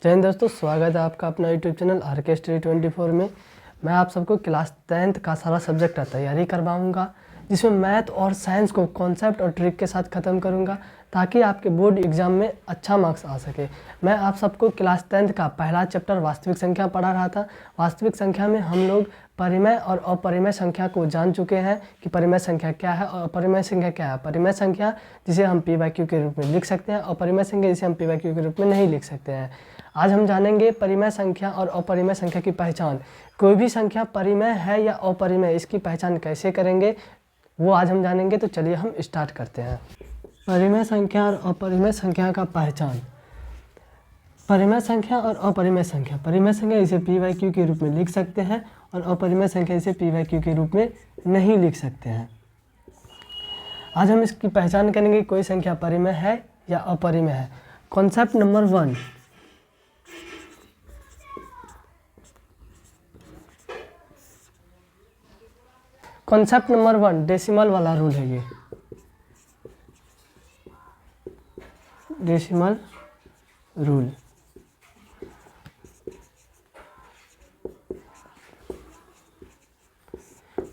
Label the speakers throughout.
Speaker 1: जय हिंद दोस्तों, स्वागत है आपका अपना यूट्यूब चैनल RK Study 24 में। मैं आप सबको क्लास 10th का सारा सब्जेक्ट का तैयारी करवाऊंगा, जिसमें मैथ और साइंस को कॉन्सेप्ट और ट्रिक के साथ ख़त्म करूंगा ताकि आपके बोर्ड एग्जाम में अच्छा मार्क्स आ सके। मैं आप सबको क्लास 10th का पहला चैप्टर वास्तविक संख्या पढ़ा रहा था। वास्तविक संख्या में हम लोग परिमेय और अपरिमेय संख्या को जान चुके हैं कि परिमेय संख्या क्या है और अपरिमेय संख्या क्या है। परिमेय संख्या जिसे हम p/q के रूप में लिख सकते हैं और अपरिमेय संख्या जिसे हम p/q के रूप में नहीं लिख सकते हैं। आज हम जानेंगे परिमेय संख्या और अपरिमेय संख्या की पहचान। कोई भी संख्या परिमेय है या अपरिमेय, इसकी पहचान कैसे करेंगे वो आज हम जानेंगे। तो चलिए हम स्टार्ट करते हैं। परिमेय संख्या और अपरिमेय संख्या का पहचान। परिमेय संख्या और अपरिमेय संख्या। परिमेय संख्या इसे p/q के रूप में लिख सकते हैं और अपरिमेय संख्या इसे p/q के रूप में नहीं लिख सकते हैं। आज हम इसकी पहचान करेंगे कोई संख्या परिमेय है या अपरिमेय है। Concept number 1, concept number 1 decimal वाला रूल है। ये डेसिमल रूल।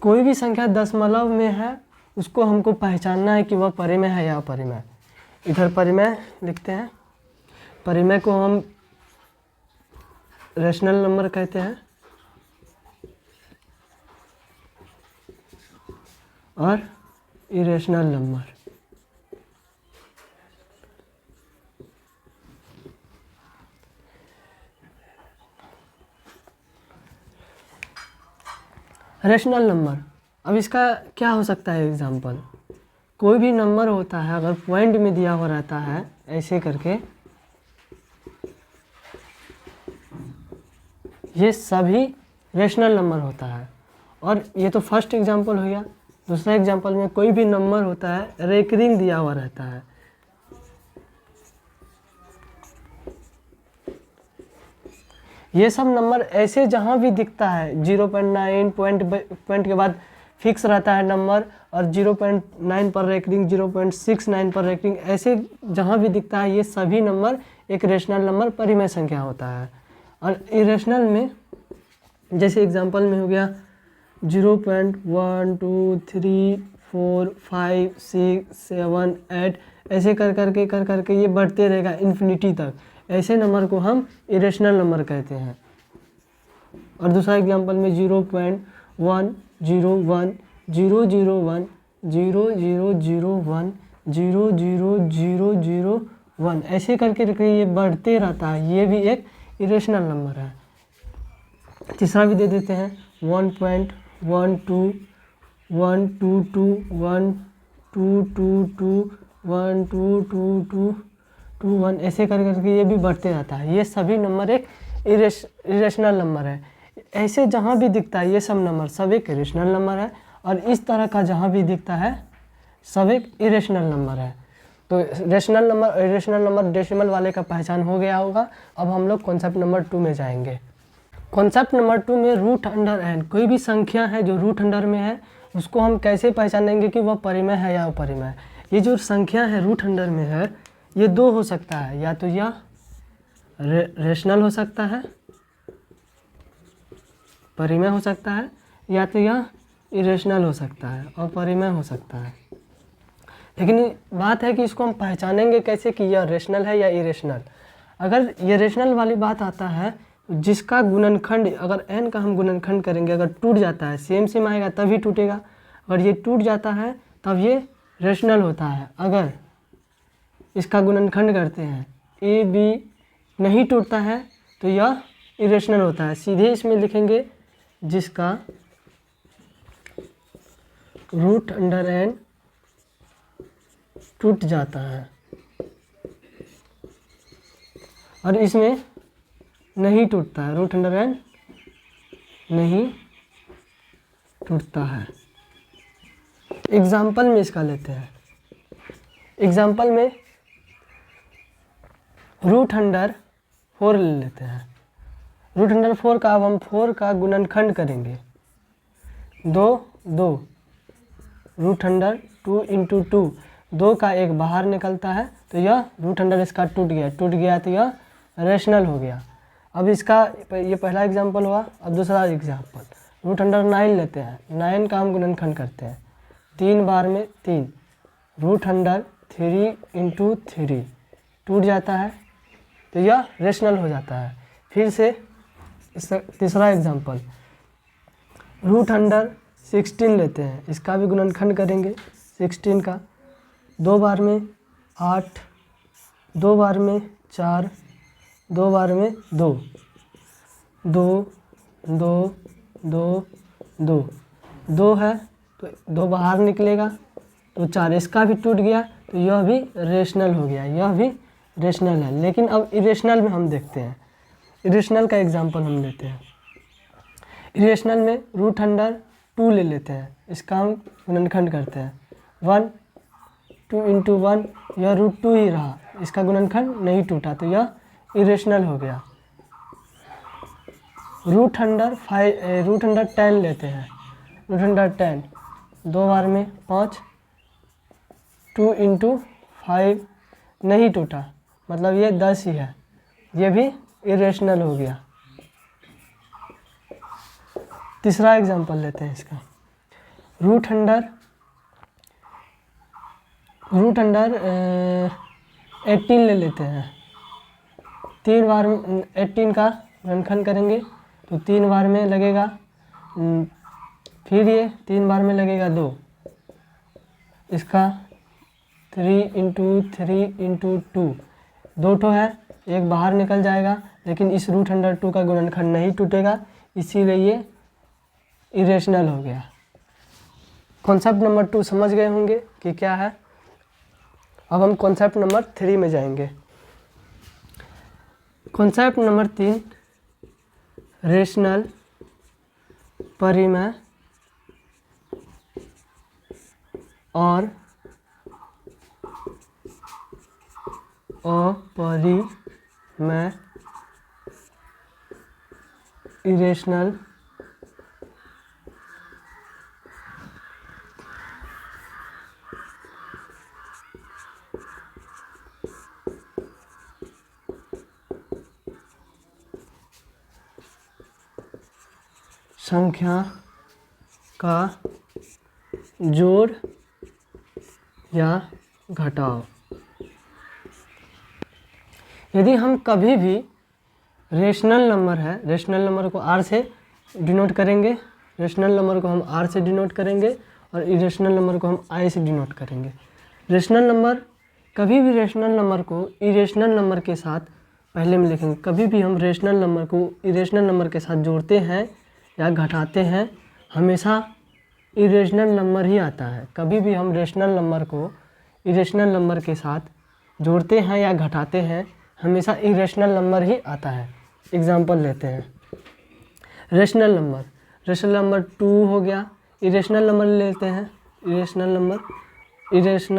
Speaker 1: कोई भी संख्या दशमलव में है उसको हमको पहचानना है कि वह परिमेय है या अपरिमेय। इधर परिमेय लिखते हैं। परिमेय को हम रेशनल नंबर कहते हैं और इरेशनल नंबर। रेशनल नंबर, अब इसका क्या हो सकता है एग्जाम्पल। कोई भी नंबर होता है अगर पॉइंट में दिया हुआ रहता है ऐसे करके, ये सभी रेशनल नंबर होता है। और ये तो फर्स्ट एग्जाम्पल हो गया। दूसरा एग्जाम्पल में कोई भी नंबर होता है रेकरिंग दिया हुआ रहता है। ये सब नंबर ऐसे जहाँ भी दिखता है 0.9 पॉइंट के बाद फिक्स रहता है नंबर, और 0.9 पर रेकरिंग, 0.69 पर रेकरिंग, ऐसे जहाँ भी दिखता है ये सभी नंबर एक रेशनल नंबर परिमेय संख्या होता है। और इरेशनल में जैसे एग्जांपल में हो गया 0.1 2 3 4 5 6 7 8, ऐसे कर करके ये बढ़ते रहेगा इन्फिनिटी तक। ऐसे नंबर को हम इरेशनल नंबर कहते हैं। और दूसरा एग्जांपल में 0.1 0 1 0 0 1 0 0 0 1 0 0 0 0 1, ऐसे करके ये बढ़ते रहता है। ये भी एक इरेशनल नंबर है। तीसरा भी दे देते हैं 1.12 1 2 2 1 2 2 2 1 2 2 2 2 1, ऐसे करके ये भी बढ़ते रहता है। ये सभी नंबर एक इरेशनल नंबर है। ऐसे जहाँ भी दिखता है ये सब नंबर सब एक रेशनल नंबर है, और इस तरह का जहाँ भी दिखता है सब एक इरेशनल नंबर है। तो रेशनल नंबर और इरेशनल नंबर डेसिमल वाले का पहचान हो गया होगा। अब हम लोग कॉन्सेप्ट नंबर 2 में जाएंगे। कॉन्सेप्ट नंबर 2 में रूट अंडर एन। कोई भी संख्या है जो रूट अंडर में है उसको हम कैसे पहचानेंगे कि वह परिमेय है या अपरिमेय। ये जो संख्या है रूट अंडर में है ये दो हो सकता है, या तो यह रेशनल हो सकता है, परिमेय हो सकता है, या तो यह इरेशनल हो सकता है और परिमेय हो सकता है। लेकिन बात है कि इसको हम पहचानेंगे कैसे कि यह रेशनल है या इरेशनल। अगर ये रेशनल वाली बात आता है जिसका गुणनखंड, अगर n का हम गुणनखंड करेंगे, अगर टूट जाता है सेम आएगा तभी टूटेगा। अगर ये टूट जाता है तब ये रेशनल होता है। अगर इसका गुणनखंड करते हैं a b नहीं टूटता है तो यह इरेशनल होता है। सीधे इसमें लिखेंगे जिसका रूट अंडर n टूट जाता है और इसमें नहीं टूटता है, रूट अंडर n नहीं टूटता है। एग्जाम्पल में इसका लेते हैं। एग्जाम्पल में रूट अंडर 4 ले लेते हैं। रूट अंडर 4 का अब हम 4 का गुणनखंड करेंगे। 2 2 रूट अंडर 2 इंटू 2, 2 का एक बाहर निकलता है तो यह रूट अंडर इसका टूट गया तो यह रेशनल हो गया। अब इसका ये पहला एग्जांपल हुआ। अब दूसरा एग्जांपल √9 लेते हैं। 9 का हम गुणनखंड करते हैं 3 बार में 3, √3 × 3 टूट जाता है तो यह रेशनल हो जाता है। फिर से तीसरा एग्जांपल √16 लेते हैं। इसका भी गुणनखंड करेंगे 16 का, 2 बार में 8, 2 बार में 4, 2 बार में 2, 2 2 2 2 2 है तो 2 बाहर निकलेगा तो 4, इसका भी टूट गया तो यह भी रेशनल हो गया, यह भी रेशनल है। लेकिन अब इरेशनल में हम देखते हैं, इरेशनल का एग्जांपल हम लेते हैं। इरेशनल में √2 ले लेते हैं। इसका हम गुणनखंड करते हैं 1, 2 × 1, यह √2 ही रहा, इसका गुणनखंड नहीं टूटा तो यह इरेशनल हो गया। √10 लेते हैं। √10 2 बार में 5, 2 × 5 नहीं टूटा मतलब ये 10 ही है, ये भी इरेशनल हो गया। तीसरा एग्जांपल लेते हैं इसका √18 ले लेते हैं। 3 बार 18 का गुणनखंड करेंगे तो 3 बार में लगेगा, फिर ये 3 बार में लगेगा 2, इसका 3 × 3 × 2 2 ठो है, एक बाहर निकल जाएगा लेकिन इस √2 का गुणनखंड नहीं टूटेगा, इसीलिए ये इरेशनल हो गया। कॉन्सेप्ट नंबर 2 समझ गए होंगे कि क्या है। अब हम कॉन्सेप्ट नंबर 3 में जाएंगे। कॉन्सेप्ट नंबर 3 रेशनल, परिमेय और अपरिमेय इरेशनल संख्या का जोड़ या घटाव। यदि हम कभी भी रेशनल नंबर है, रेशनल नंबर को R से डिनोट करेंगे, रेशनल नंबर को हम R से डिनोट करेंगे और इरेशनल नंबर को हम I से डिनोट करेंगे। रेशनल नंबर, कभी भी रेशनल नंबर को इरेशनल नंबर के साथ पहले में लिखेंगे। कभी भी हम रेशनल नंबर को इरेशनल नंबर के साथ जोड़ते हैं या घटाते हैं, हमेशा इरेशनल नंबर ही आता है। कभी भी हम रेशनल नंबर को इरेशनल नंबर के साथ जोड़ते हैं या घटाते हैं, हमेशा इरेशनल नंबर ही आता है। एग्जांपल लेते हैं। रेशनल नंबर 2 हो गया। इरेशनल नंबर लेते हैं। इरेशनल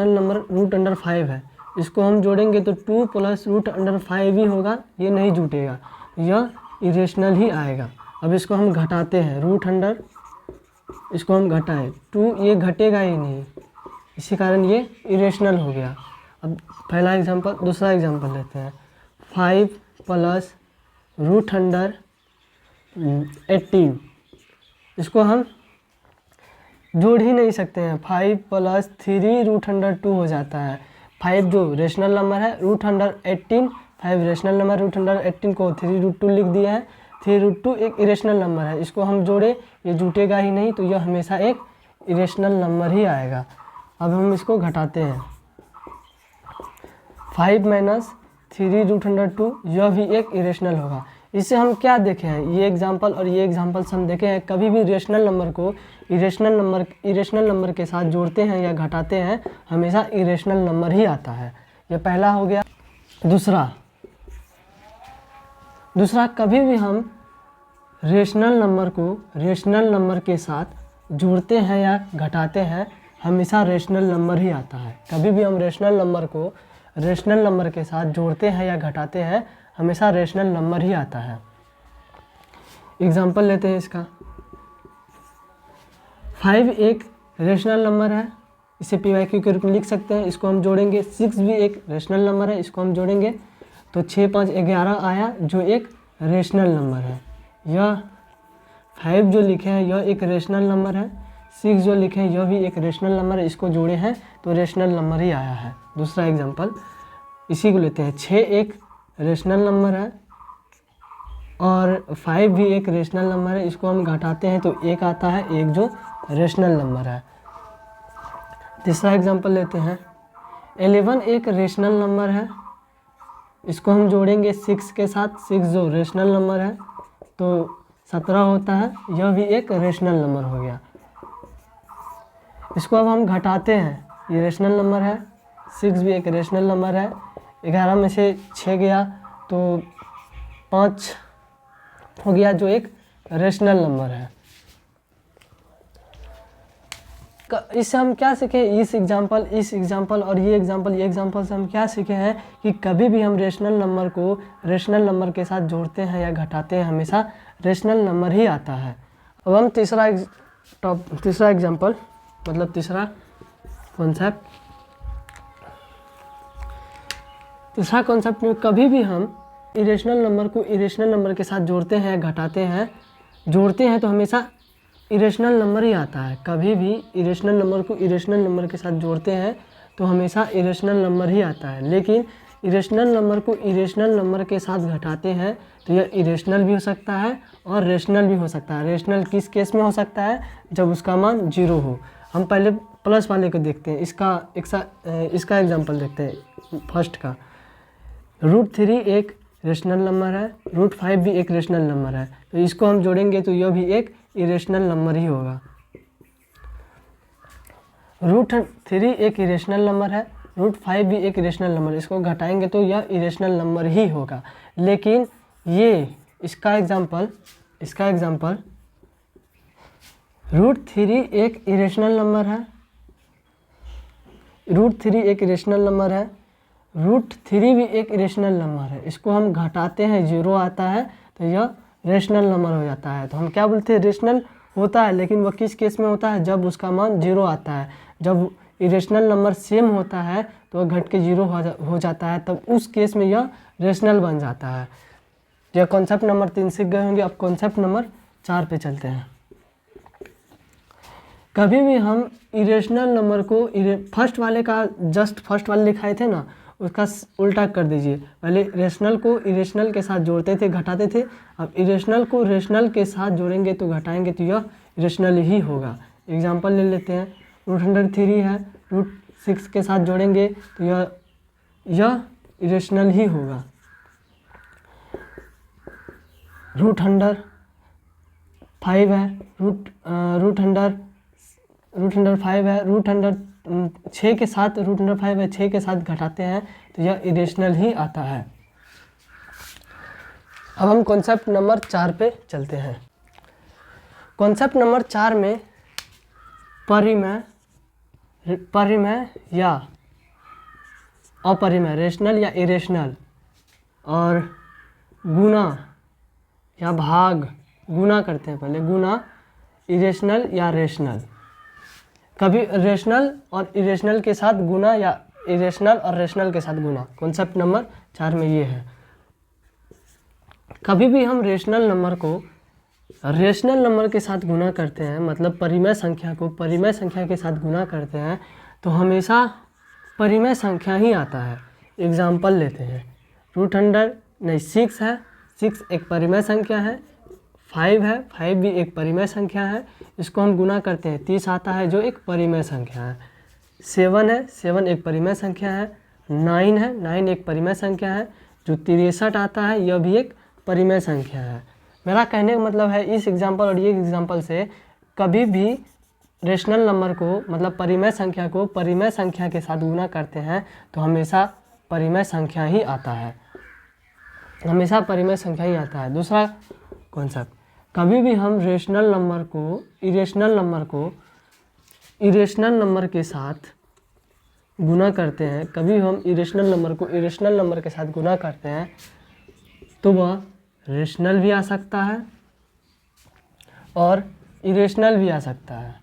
Speaker 1: नंबर √5 है, इसको हम जोड़ेंगे तो 2 + √5 ही होगा, ये नहीं जुटेगा, यह इरेशनल ही आएगा। अब इसको हम घटाते हैं, √100 इसको हम घटाएं 2, ये घटेगा ही नहीं, इसी कारण ये इरेशनल हो गया। अब पहला एग्जांपल, दूसरा एग्जांपल लेते हैं। 5 + √18 इसको हम जोड़ ही नहीं सकते हैं। 5 + 3 √102 हो जाता है। 5 जो रेशनल नंबर है, √118, 5 रेशनल नंबर, √118 को 3√2 लिख दिया है। 3√2 एक इरेशनल नंबर है, इसको हम जोड़े ये जुटेगा ही नहीं, तो यह हमेशा एक इरेशनल नंबर ही आएगा। अब हम इसको घटाते हैं। 5 - 3 √102 यह भी एक इरेशनल होगा। इससे हम क्या देखे हैं, ये एग्जांपल और ये एग्जांपल हम देखे हैं, कभी भी रेशनल नंबर को इरेशनल नंबर के साथ जोड़ते हैं या घटाते हैं, हमेशा इरेशनल नंबर ही आता है। ये पहला हो गया। दूसरा, कभी भी हम रेशनल नंबर को रेशनल नंबर के साथ जोड़ते हैं या घटाते हैं, हमेशा रेशनल नंबर ही आता है। कभी भी हम रेशनल नंबर को रेशनल नंबर के साथ जोड़ते हैं या घटाते हैं, हमेशा रेशनल नंबर ही आता है। एग्जांपल लेते हैं इसका। 5 एक रेशनल नंबर है, इसे PYQ के रूप में लिख सकते हैं, इसको हम जोड़ेंगे। 6 भी एक रेशनल नंबर है, इसको हम जोड़ेंगे तो 6 5 11 आया जो एक रेशनल नंबर है। यह 5 जो लिखे हैं यह एक रेशनल नंबर है। 6 जो लिखे हैं यह भी एक रेशनल नंबर है, इसको जोड़े हैं तो रेशनल नंबर ही आया है। दूसरा एग्जांपल इसी को लेते हैं। 6 एक रेशनल नंबर है और 5 भी एक रेशनल नंबर है, इसको हम घटाते हैं तो 1 आता है, एक जो रेशनल नंबर है। तीसरा एग्जांपल लेते हैं। 11 एक रेशनल नंबर है, इसको हम जोड़ेंगे 6 के साथ, 6 जो रेशनल नंबर है तो 17 होता है, यह भी एक रेशनल नंबर हो गया। इसको अब हम घटाते हैं, ये रेशनल नंबर है, 6 भी एक रेशनल नंबर है, 11 में से 6 गया तो 5 हो गया जो एक रेशनल नंबर है। इससे हम क्या सीखे, इस एग्जांपल और ये एग्जांपल से हम क्या सीखे हैं कि कभी भी हम रेशनल नंबर को रेशनल नंबर के साथ जोड़ते हैं या घटाते हैं, हमेशा रेशनल नंबर ही आता है। अब हम तीसरा एग्जांपल मतलब तीसरा कॉन्सेप्ट में कभी भी हम इरेशनल नंबर को इरेशनल नंबर के साथ जोड़ते हैं, घटाते हैं, जोड़ते हैं तो हमेशा इरेशनल नंबर ही आता है। कभी भी इरेशनल नंबर को इरेशनल नंबर के साथ जोड़ते हैं तो हमेशा इरेशनल नंबर ही आता है। लेकिन इरेशनल नंबर को इरेशनल नंबर के साथ घटाते हैं तो यह इरेशनल भी हो सकता है और रेशनल भी हो सकता है। रेशनल किस केस में हो सकता है, जब उसका मान 0 हो। हम पहले प्लस वाले को देखते हैं, इसका एग्जांपल देखते हैं। फर्स्ट का √3 एक रेशनल नंबर है, √5 भी एक रेशनल नंबर है, तो इसको हम जोड़ेंगे तो यह भी एक इरेशनल नंबर ही होगा। √3 एक इरेशनल नंबर है, √5 भी एक इरेशनल नंबर है, इसको घटाएंगे तो यह इरेशनल नंबर ही होगा। लेकिन ये इसका एग्जांपल √3 एक इरेशनल नंबर है, √3 एक इरेशनल नंबर है, √3 भी एक इरेशनल नंबर है, इसको हम घटाते हैं 0 आता है तो यह रेशनल नंबर हो जाता है। तो हम क्या बोलते हैं, रेशनल होता है, लेकिन वह किस केस में होता है, जब उसका मान 0 आता है। जब इरेशनल नंबर सेम होता है तो वह घट के 0 हो जाता है, तब उस केस में यह रेशनल बन जाता है। यह कॉन्सेप्ट नंबर 3 सीख गए होंगे। अब कॉन्सेप्ट नंबर 4 पे चलते हैं। कभी भी हम इरेशनल नंबर को फर्स्ट वाले लिखाए थे ना, उसका उल्टा कर दीजिए। पहले रेशनल को इरेशनल के साथ जोड़ते थे, घटाते थे, अब इरेशनल को रेशनल के साथ जोड़ेंगे तो घटाएंगे तो यह रेशनल ही होगा। एग्जांपल ले लेते हैं। √3 है, √6 के साथ जोड़ेंगे तो यह इरेशनल ही होगा। √5 है, √5 है, √6 के साथ √5 है, 6 के साथ घटाते हैं तो यह इरेशनल ही आता है। अब हम कॉन्सेप्ट नंबर 4 पे चलते हैं। कॉन्सेप्ट नंबर 4 में परिमेय या अपरिमेय, रेशनल या इरेशनल, और गुना या भाग, गुना करते हैं पहले, गुना इरेशनल या रेशनल। कभी रेशनल और इरेशनल के साथ गुना या इरेशनल और रेशनल के साथ गुना। कॉन्सेप्ट नंबर 4 में ये है। कभी भी हम रेशनल नंबर को रेशनल नंबर के साथ गुना करते हैं, मतलब परिमेय संख्या को परिमेय संख्या के साथ गुना करते हैं, तो हमेशा परिमेय संख्या ही आता है। एग्जाम्पल लेते हैं। 6 है, 6 एक परिमेय संख्या है, 5 है, 5 भी एक परिमेय संख्या है, इसको हम गुना करते हैं 30 आता है जो एक परिमेय संख्या है। 7 है, 7 एक परिमेय संख्या है, 9 है, 9 एक परिमेय संख्या है, जो 63 आता है यह भी एक परिमेय संख्या है। मेरा कहने का मतलब है इस एग्जांपल और ये एग्जांपल से कभी भी रेशनल नंबर को मतलब परिमेय संख्या को परिमेय संख्या के साथ गुना करते हैं तो हमेशा परिमेय संख्या ही आता है, हमेशा परिमेय संख्या ही आता है। दूसरा कॉन्सेप्ट, कभी भी हम रेशनल नंबर को इरेशनल नंबर के साथ गुना करते हैं, कभी हम इरेशनल नंबर को इरेशनल नंबर के साथ गुना करते हैं तो वह रेशनल भी आ सकता है और इरेशनल भी आ सकता है।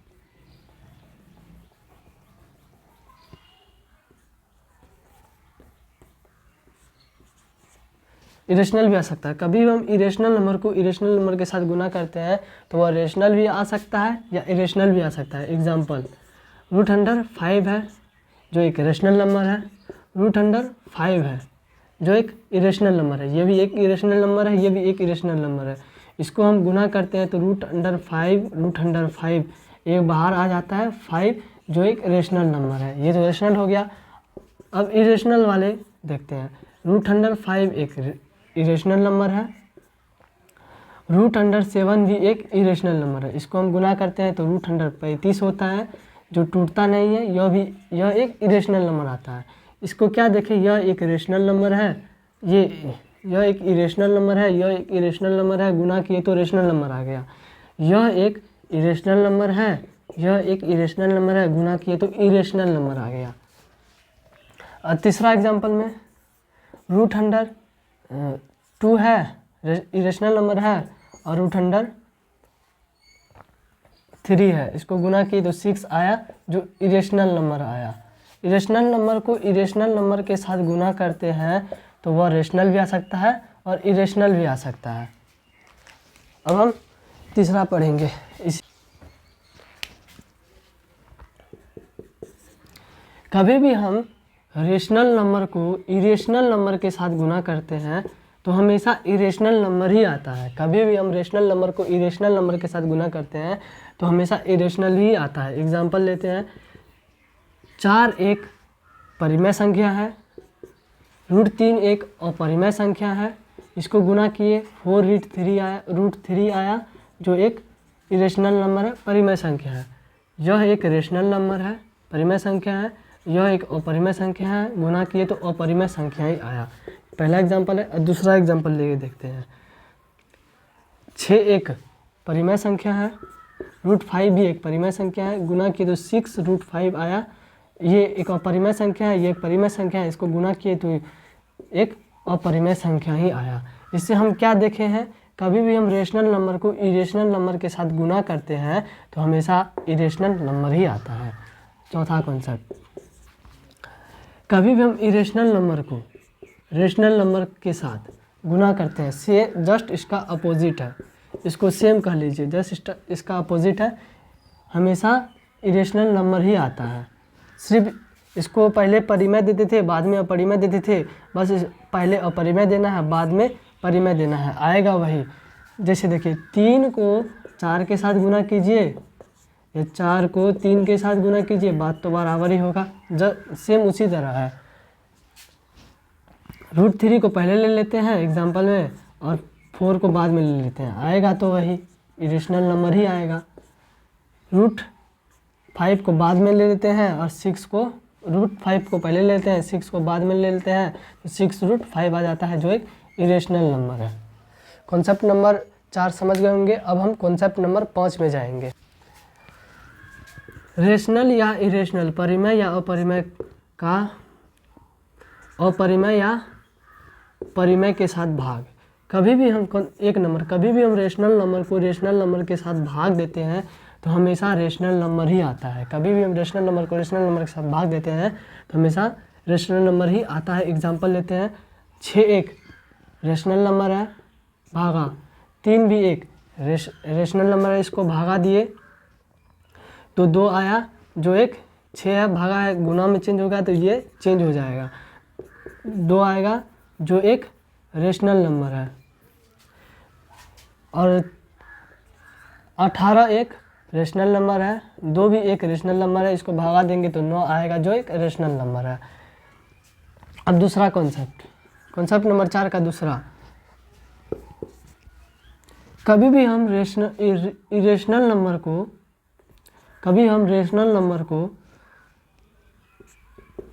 Speaker 1: इरेशनल भी आ सकता है। कभी भी हम इरेशनल नंबर को इरेशनल नंबर के साथ गुना करते हैं तो वह रेशनल भी आ सकता है या इरेशनल भी आ सकता है। एग्जांपल √5 है जो एक रेशनल नंबर है, √5 है जो एक इरेशनल नंबर है, ये भी एक इरेशनल नंबर है, ये भी एक इरेशनल नंबर है। इसको हम गुना करते हैं तो √5 एक बाहर आ जाता है 5 जो एक रेशनल नंबर है। ये तो रेशनल हो गया। अब इरेशनल वाले देखते हैं। √5 एक इरेशनल नंबर है, √7 भी एक इरेशनल नंबर है। इसको हम गुना करते हैं तो √35 होता है जो टूटता नहीं है, यह एक इरेशनल नंबर आता है। इसको क्या देखें, यह एक रेशनल नंबर है, यह एक इरेशनल नंबर है, यह एक इरेशनल नंबर है, गुना किए तो रेशनल नंबर आ गया। यह एक इरेशनल नंबर है, यह एक इरेशनल नंबर है, गुना किए तो इरेशनल नंबर आ गया। और तीसरा एग्जांपल में √2 है, इरेशनल नंबर है, और √3 है, इसको गुना किए तो 6 आया जो इरेशनल नंबर आया। इरेशनल नंबर को इरेशनल नंबर के साथ गुना करते हैं तो वह रेशनल भी आ सकता है और इरेशनल भी आ सकता है। अब हम तीसरा पढ़ेंगे। कभी भी हम रेशनल नंबर को इरेशनल नंबर के साथ गुना करते हैं तो हमेशा इरेशनल नंबर ही आता है। कभी भी हम रेशनल नंबर को इरेशनल नंबर के साथ गुना करते हैं तो हमेशा इरेशनल ही आता है। एग्जांपल लेते हैं, 4 एक परिमेय संख्या है, √3 एक अपरिमेय संख्या है, इसको गुना किए 4√3 आया जो एक इरेशनल नंबर है, परिमेय संख्या है। यह एक रेशनल नंबर है, परिमेय संख्या है, यह एक अपरिमेय संख्या है, गुना किए तो अपरिमेय संख्या ही आया। पहला एग्जांपल है। और दूसरा एग्जांपल लेके देखते हैं। 6 एक परिमेय संख्या है, √5 भी एक परिमेय संख्या है, गुना किए तो 6√5 आया। ये एक अपरिमेय संख्या है, ये एक परिमेय संख्या है, इसको गुना किए तो एक अपरिमेय संख्या ही आया। इससे हम क्या देखे हैं, कभी भी हम रेशनल नंबर को इरेशनल नंबर के साथ गुना करते हैं तो हमेशा इरेशनल नंबर ही आता है। चौथा कॉन्सेप्ट, कभी भी हम इरेशनल नंबर को रेशनल नंबर के साथ गुना करते हैं, से जस्ट इसका अपोजिट है, इसको सेम कह लीजिए, जस्ट इसका अपोजिट है, हमेशा इरेशनल नंबर ही आता है। सिर्फ इसको पहले परिमेय देते थे, बाद में अपरिमेय देते थे, बस पहले अपरिमेय देना है, बाद में परिमेय देना है, आएगा वही। जैसे देखिए 3 को 4 के साथ गुना कीजिए, या 4 को 3 के साथ गुना कीजिए, बात तो बराबर ही होगा। सेम उसी तरह है। √3 को पहले ले लेते हैं एग्जाम्पल में और 4 को बाद में ले लेते हैं, आएगा तो वही इरेशनल नंबर ही आएगा। √5 को बाद में ले लेते हैं और √5 को पहले लेते हैं, 6 को बाद में ले लेते हैं, तो 6√5 आ जाता है जो एक इरेशनल नंबर है। कॉन्सेप्ट नंबर 4 समझ गए होंगे। अब हम कॉन्सेप्ट नंबर 5 में जाएंगे। रेशनल या इरेशनल, परिमेय या अपरिमेय का अपरिमेय या परिमेय के साथ भाग। कभी भी हम कभी भी हम रेशनल नंबर को रेशनल नंबर के साथ भाग देते हैं तो हमेशा रेशनल नंबर ही आता है। कभी भी हम रेशनल नंबर को रेशनल नंबर के साथ भाग देते हैं तो हमेशा रेशनल नंबर ही आता है। एग्जांपल लेते हैं, 6 एक रेशनल नंबर है, भागा 3 भी एक रेशनल नंबर है, इसको भागा दिए तो 2 आया जो एक 6 है, भागा है, गुना में चेंज होगा तो ये चेंज हो जाएगा, 2 आएगा जो एक रेशनल नंबर है। और 18 एक रेशनल नंबर है, 2 भी एक रेशनल नंबर है, इसको भागा देंगे तो 9 आएगा जो एक रेशनल नंबर है। अब दूसरा कॉन्सेप्ट नंबर 4 का दूसरा, कभी भी हम रेशनल नंबर को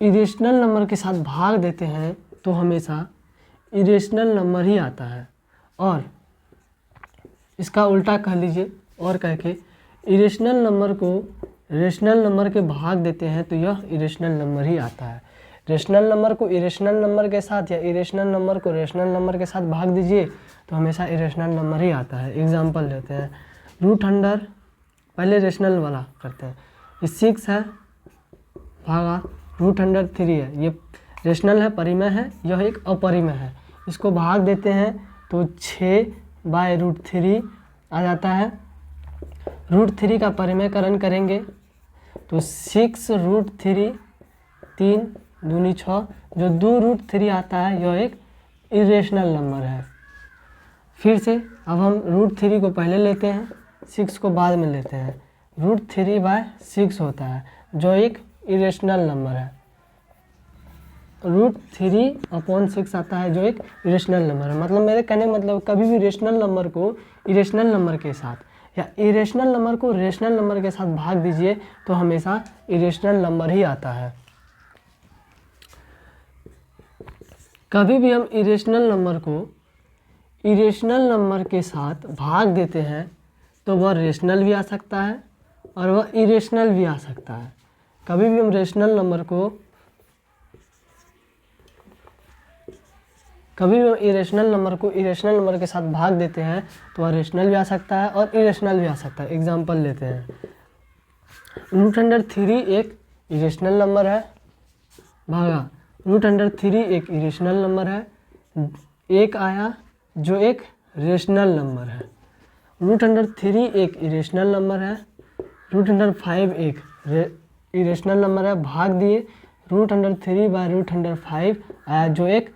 Speaker 1: इरेशनल नंबर के साथ भाग देते हैं तो हमेशा इरेशनल नंबर ही आता है। और इसका उल्टा कह लीजिए, और कह के इरेशनल नंबर को रेशनल नंबर के भाग देते हैं तो यह इरेशनल नंबर ही आता है। रेशनल नंबर को इरेशनल नंबर के साथ या इरेशनल नंबर को रेशनल नंबर के साथ भाग दीजिए तो हमेशा इरेशनल नंबर ही आता है। एग्जांपल लेते हैं, √100 पहले रेशनल वाला करते हैं, ये 6 है, भागा √103 है, ये रेशनल है, परिमेय है, यह एक अपरिमेय है, इसको भाग देते हैं तो 6/√3 आ जाता है। √3 का परिमेयकरण करेंगे तो 6√3, 3 दूनी 6, जो 2√3 आता है यह एक इरेशनल नंबर है। फिर से अब हम √3 को पहले लेते हैं, 6 को बाद में लेते हैं। √3/6 होता है जो एक इरेशनल नंबर है। √3/6 आता है जो एक इरेशनल नंबर है। मतलब मेरे कहने का मतलब कभी भी रेशनल नंबर को इरेशनल नंबर के साथ या इरेशनल नंबर को रेशनल नंबर के साथ भाग दीजिए तो हमेशा इरेशनल नंबर ही आता है। कभी भी हम इरेशनल नंबर को इरेशनल नंबर के साथ भाग देते हैं तो वह रेशनल भी आ सकता है और वह इरेशनल भी आ सकता है। कभी भी हम इरेशनल नंबर को इरेशनल नंबर के साथ भाग देते हैं तो वह रेशनल भी आ सकता है और इरेशनल भी आ सकता है। एग्जांपल लेते हैं, √3 एक इरेशनल नंबर है भागा √3 एक इरेशनल नंबर है, एक आया जो एक रेशनल नंबर है। √3 एक इरेशनल नंबर है, √5 एक इरेशनल नंबर है, भाग दिए √3/√5 आया जो एक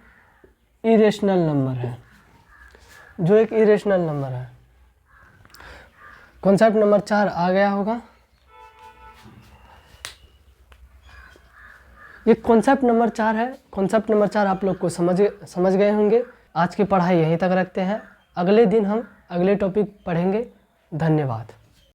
Speaker 1: इरेशनल नंबर है, कॉन्सेप्ट नंबर 4 आ गया होगा। ये कॉन्सेप्ट नंबर 4 है। कॉन्सेप्ट नंबर 4 आप लोग को समझ गए होंगे। आज की पढ़ाई यहीं तक रखते हैं। अगले दिन हम अगले टॉपिक पढ़ेंगे। धन्यवाद।